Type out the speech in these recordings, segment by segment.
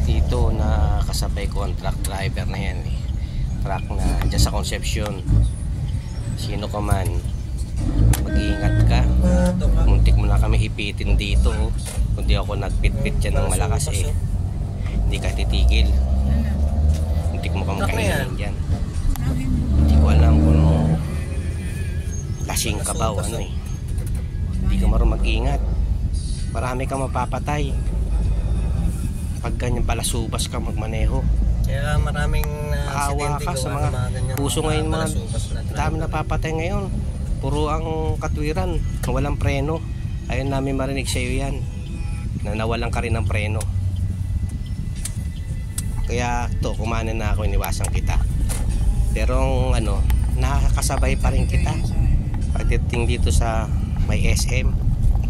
dito na kasabay ko ang truck driver na yan eh. Truck na dyan sa Concepcion. Sino ka man, mag-iingat ka. Muntik mo na kami ipitin dito oh. Kundi ako nagpit-pit dyan ng malakas eh. Hindi ka titigil. Muntik mo kami kainin dyan. Hindi ko alam kung lasing ka ba o ano eh. Hindi ka marunong mag-ingat. Marami kang mapapatay pag ganyan balasubas ka magmaneho. Kaya maraming awa ka sa mga puso ngayon, mga dami napapatay ngayon. Puro ang katwiran, walang preno. Ayun namin marinig sa iyo yan, na nawalan ka rin ng preno. Kaya to, kumanan na ako, iniwasan kita. Pero ano, nakakasabay pa rin kita pagdating dito sa may SM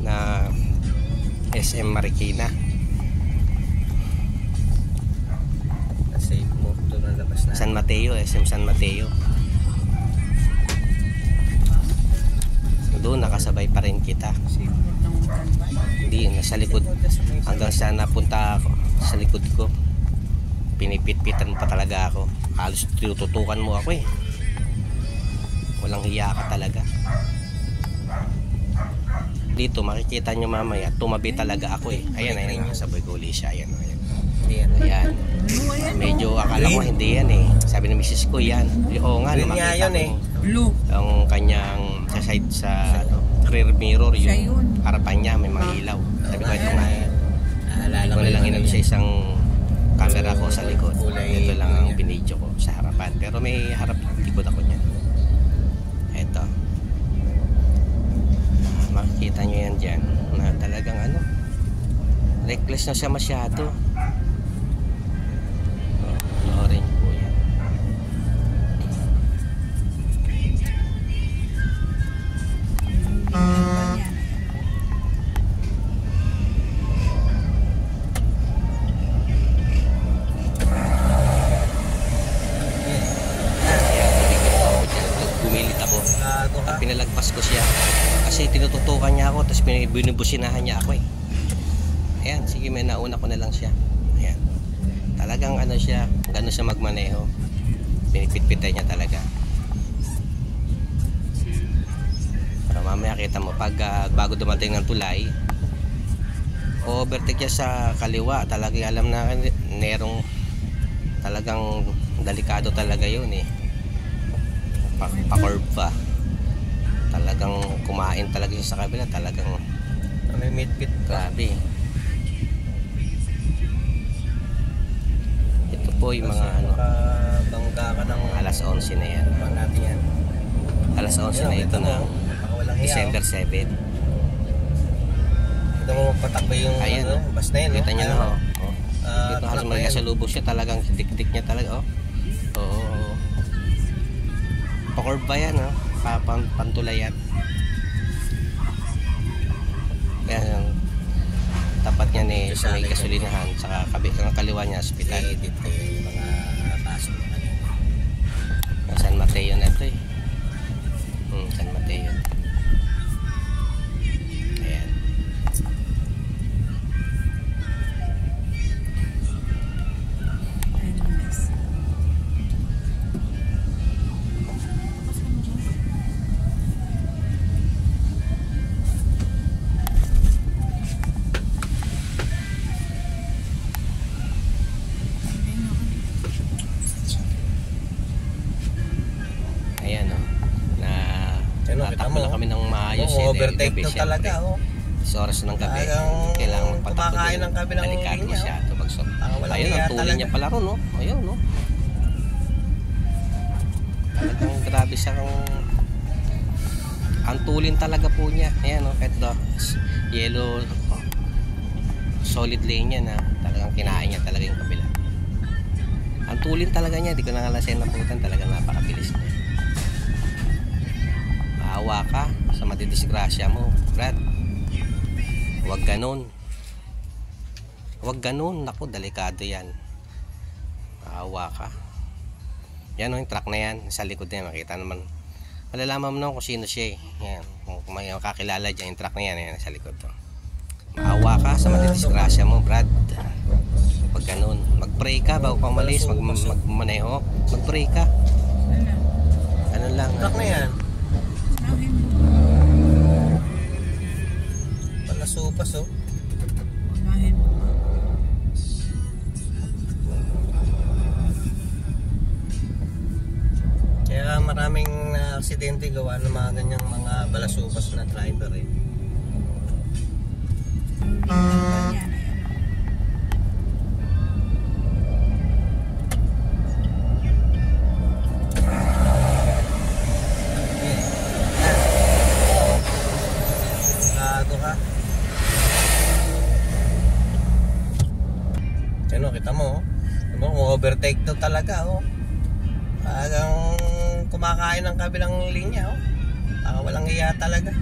na SM Marikina. Safe mo doon ang labas na. San Mateo, SM San Mateo. Doon nakasabay pa rin kita. Hindi, nasa likod. Hanggang sa napunta ako sa likod ko, pinipit-pitan pa talaga ako. Halos tinututukan mo ako eh. Walang hiya ka talaga. Dito makikita nyo mamaya, tumabi talaga ako eh. Ayan, ayan, nakasabay ko ulit siya. Ayan, ayan. Ayan. Medyo akala ko hindi yan eh. Sabi ng misis ko yan. Oo nga, makita ko ang kanyang sa side sa rear mirror, yung harapan niya may mga ilaw. Sabi ko ito nga, ito na lang inano sa isang camera ko sa likod. Ito lang ang binidyo ko sa harapan. Pero may harap likod ako niyan. Ito, makikita nyo yan dyan na talagang ano, reckless na siya masyado. Orange po yan. Bumilit ako at pinalagpas ko siya kasi tinututukan niya ako, tapos binubusinahan niya ako eh. Ayan, sige, may nauna ko na lang siya. Ayan, talagang ano siya, gano'n siya magmaneho, pinipit-pitay niya talaga. Pero mamaya kita mo pag bago dumating ng tulay, overtake niya sa kaliwa. Talagang alam na nerong, talagang delikado talaga yun eh. Pa-curve pa, talagang kumain talaga siya sa kabila. Talagang may midpit, grabe. Ito po yung mga ano, bangga ka ng alas 11 na yan. natin yan. Alas 11 na ito na December 7. Ito mo patakbo yung ayan, ano, bus na yun. Kita nyo na oh. Dito halos na sa lubos siya, talagang dik-dik niya talaga oh. Oo. Pa-curve ba yan oh? Pantulay yan. Yan, tapat niya ni sa may gasolinahan, saka ang kaliwa niya hospital. Dito yung mga pasok na kanina. San Mateo na ito eh. San Mateo. Ayan. Ayan o, natakbo lang kami ng maayos eh. Overtake na talaga oh. Sa oras ng gabi, kailangan magpatakbo din. Delikado masyado. Ayun, ang tuloy niya pala ron, no? Ayun, no? Talagang grabe siya ang tulin talaga po niya. Ayan, no? Kahit yellow solid lane niya na talagang kinain niya talaga yung kabila. Ang tulin talaga niya, di ko nangalasay na putan. Talagang napakabilis niya. Maawa ka sa matidisgrasya mo, Brad. Huwag ganun. Huwag ganun. Naku, delikado yan. Maawa ka. Yan o, yung truck na yan. Sa likod na yan, makita naman. Malalaman mo naman kung sino siya eh. Yan. Kung may kakilala dyan, yung truck na yan, yan sa likod to. Maawa ka sa matidisgrasya mo, Brad. Huwag Pag ganun, mag-pray ka bago ka umalis, magmaneho, mag-pray ka. Ano? Ano lang. Tak na yan. Unahin mo. Palasupas oh. Unahin mo. Kaya maraming aksidente gawa ng mga ganyang mga balasupas na driver eh. Yung number niya. Ayan. Gago ka. Ano, kita mo oh. Diba, overtake to talaga oh. Parang kumakain ng kabilang linya oh. Walang iya talaga.